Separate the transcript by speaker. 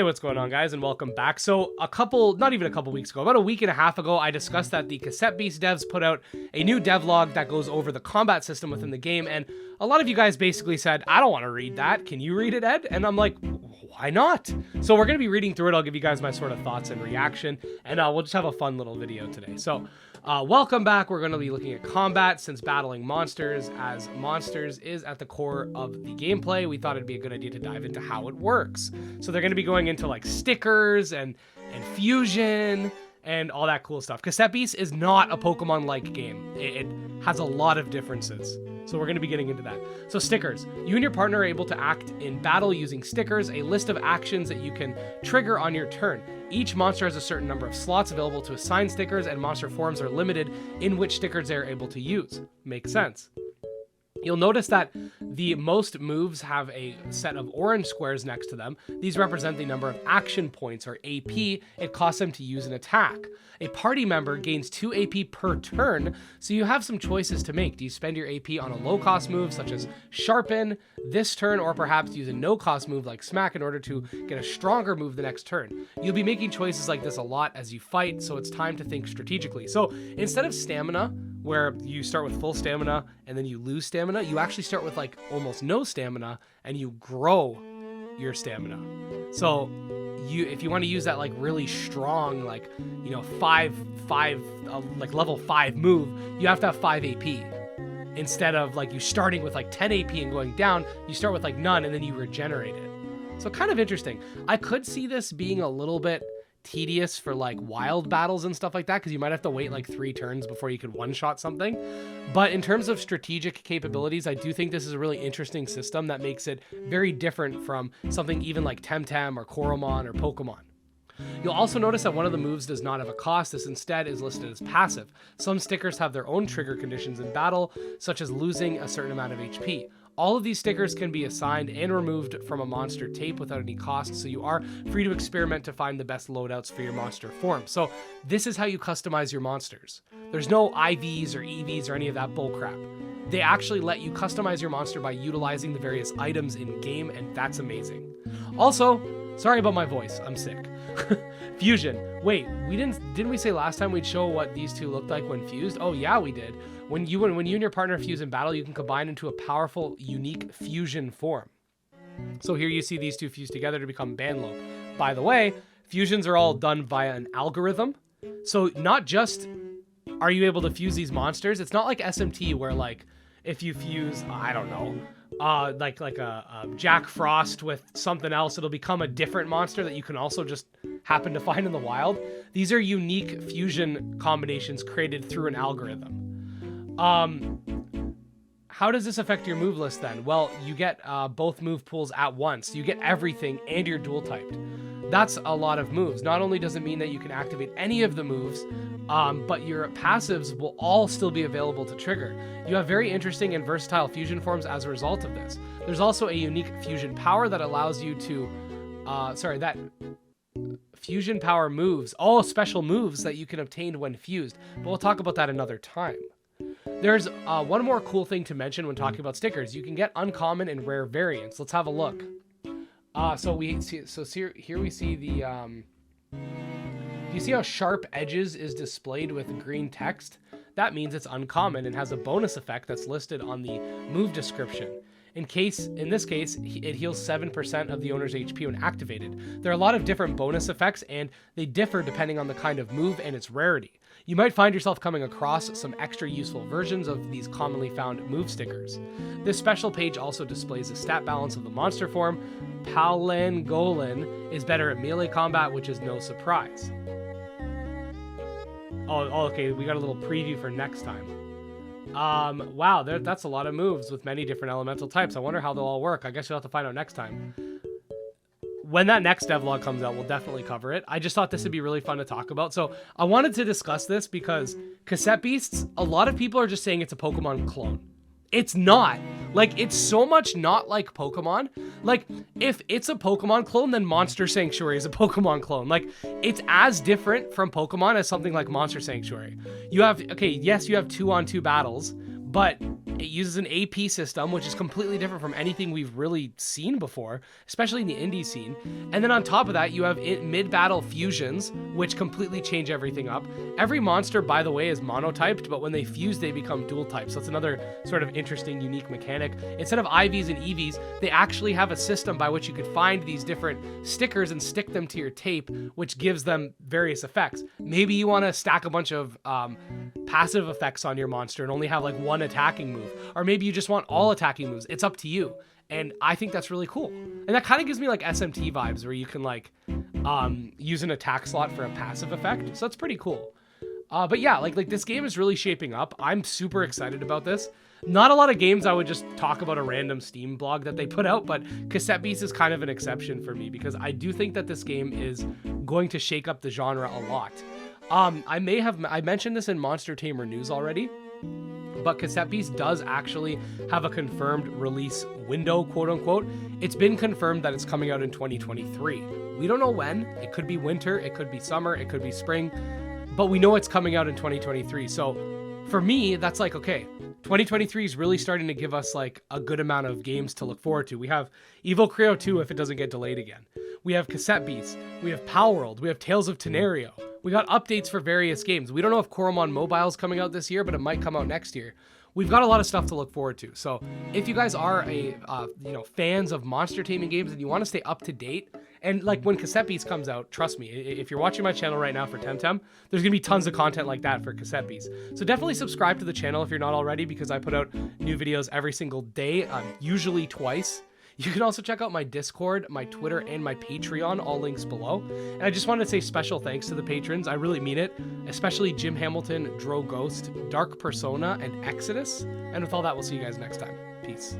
Speaker 1: Hey, what's going on, guys, and welcome back. So not even a couple weeks ago, about a week and a half ago, I discussed that the Cassette Beasts devs put out a new devlog that goes over the combat system within the game, and a lot of you guys basically said, I don't want to read that. Can you read it, Ed? And I'm like, why not? So we're going to be reading through it. I'll give you guys my sort of thoughts and reaction, and we'll just have a fun little video today. So welcome back. We're going to be looking at combat, since battling monsters as monsters is at the core of the gameplay. We thought it'd be a good idea to dive into how it works. So they're going to be going into like stickers and fusion and all that cool stuff. Cassette Beasts is not a Pokemon-like game. It has a lot of differences. So we're going to be getting into that. So stickers. You and your partner are able to act in battle using stickers, a list of actions that you can trigger on your turn. Each monster has a certain number of slots available to assign stickers, and monster forms are limited in which stickers they are able to use. Makes sense. You'll notice that the most moves have a set of orange squares next to them. These represent the number of action points, or AP, it costs them to use an attack. A party member gains 2 AP per turn, so you have some choices to make. Do you spend your AP on a low-cost move, such as Sharpen, this turn, or perhaps use a no-cost move like Smack in order to get a stronger move the next turn? You'll be making choices like this a lot as you fight, so it's time to think strategically. So instead of stamina, where you start with full stamina and then you lose stamina, you actually start with like almost no stamina and you grow your stamina. So if you want to use that like really strong, like, you know, like level 5 move, you have to have 5 AP. Instead of like you starting with like 10 AP and going down, you start with like none and then you regenerate it. So kind of interesting. I could see this being a little bit tedious for like wild battles and stuff like that, because you might have to wait like 3 turns before you can one-shot something. But in terms of strategic capabilities, I do think this is a really interesting system that makes it very different from something even like Temtem or Coromon or Pokemon. You'll also notice that one of the moves does not have a cost. This instead is listed as passive. Some stickers have their own trigger conditions in battle, such as losing a certain amount of HP. All of these stickers can be assigned and removed from a monster tape without any cost, so you are free to experiment to find the best loadouts for your monster form. So this is how you customize your monsters. There's no IVs or EVs or any of that bullcrap. They actually let you customize your monster by utilizing the various items in game, and that's amazing. Also, sorry about my voice, I'm sick. Fusion. Wait, didn't we say last time we'd show what these two looked like when fused? Oh yeah, we did. When you and your partner fuse in battle, you can combine into a powerful, unique fusion form. So here you see these two fuse together to become Bisloba. By the way, fusions are all done via an algorithm. So not just are you able to fuse these monsters, it's not like SMT where like if you fuse, I don't know, like a Jack Frost with something else, it'll become a different monster that you can also just happen to find in the wild. These are unique fusion combinations created through an algorithm. How does this affect your move list then? Well, you get both move pools at once. You get everything and you're dual typed. That's a lot of moves. Not only does it mean that you can activate any of the moves, but your passives will all still be available to trigger. You have very interesting and versatile fusion forms as a result of this. There's also a unique fusion power that allows you to, fusion power moves, all special moves that you can obtain when fused, but we'll talk about that another time. There's one more cool thing to mention when talking about stickers. You can get uncommon and rare variants. Let's have a look. Here we see the, you see how sharp edges is displayed with green text? That means it's uncommon and has a bonus effect that's listed on the move description. In this case, it heals 7% of the owner's HP when activated. There are a lot of different bonus effects, and they differ depending on the kind of move and its rarity. You might find yourself coming across some extra useful versions of these commonly found move stickers. This special page also displays the stat balance of the monster form. Palangolin is better at melee combat, which is no surprise. Oh, okay, we got a little preview for next time. Wow, that's a lot of moves with many different elemental types. I wonder how they'll all work. I guess you'll have to find out next time. When that next devlog comes out, we'll definitely cover it. I just thought this would be really fun to talk about. So I wanted to discuss this because Cassette Beasts, a lot of people are just saying it's a Pokemon clone. It's not. Like, it's so much not like Pokemon. Like, if it's a Pokemon clone, then Monster Sanctuary is a Pokemon clone. Like, it's as different from Pokemon as something like Monster Sanctuary. You have, okay, yes, you have 2-on-2 battles, but it uses an AP system, which is completely different from anything we've really seen before, especially in the indie scene. And then on top of that, you have mid-battle fusions, which completely change everything up. Every monster, by the way, is monotyped, but when they fuse, they become dual types. So it's another sort of interesting, unique mechanic. Instead of IVs and EVs, they actually have a system by which you could find these different stickers and stick them to your tape, which gives them various effects. Maybe you want to stack a bunch of passive effects on your monster and only have like one attacking move, or maybe you just want all attacking moves. It's up to you, and I think that's really cool. And that kind of gives me like SMT vibes, where you can like use an attack slot for a passive effect, so that's pretty cool. But yeah, like this game is really shaping up. I'm super excited about this. Not a lot of games I would just talk about a random Steam blog that they put out, but Cassette Beasts is kind of an exception for me, because I do think that this game is going to shake up the genre a lot. I mentioned this in Monster Tamer News already, but Cassette Beasts does actually have a confirmed release window, quote unquote. It's been confirmed that it's coming out in 2023. We don't know when. It could be winter, it could be summer, it could be spring, but we know it's coming out in 2023. So for me, that's like, okay, 2023 is really starting to give us like a good amount of games to look forward to. We have Evil Creo 2 if it doesn't get delayed again. We have Cassette Beasts. We have Power World. We have Tales of Tenerio. We got updates for various games. We don't know if Coromon Mobile is coming out this year, but it might come out next year. We've got a lot of stuff to look forward to. So if you guys are fans of monster taming games and you want to stay up to date, and like when Cassette Beasts comes out, trust me, if you're watching my channel right now for Temtem, there's gonna be tons of content like that for Cassette Beasts. So definitely subscribe to the channel if you're not already, because I put out new videos every single day, usually twice. You can also check out my Discord, my Twitter, and my Patreon, all links below. And I just wanted to say special thanks to the patrons. I really mean it, especially Jim Hamilton, Dro Ghost, Dark Persona, and Exodus. And with all that, we'll see you guys next time. Peace.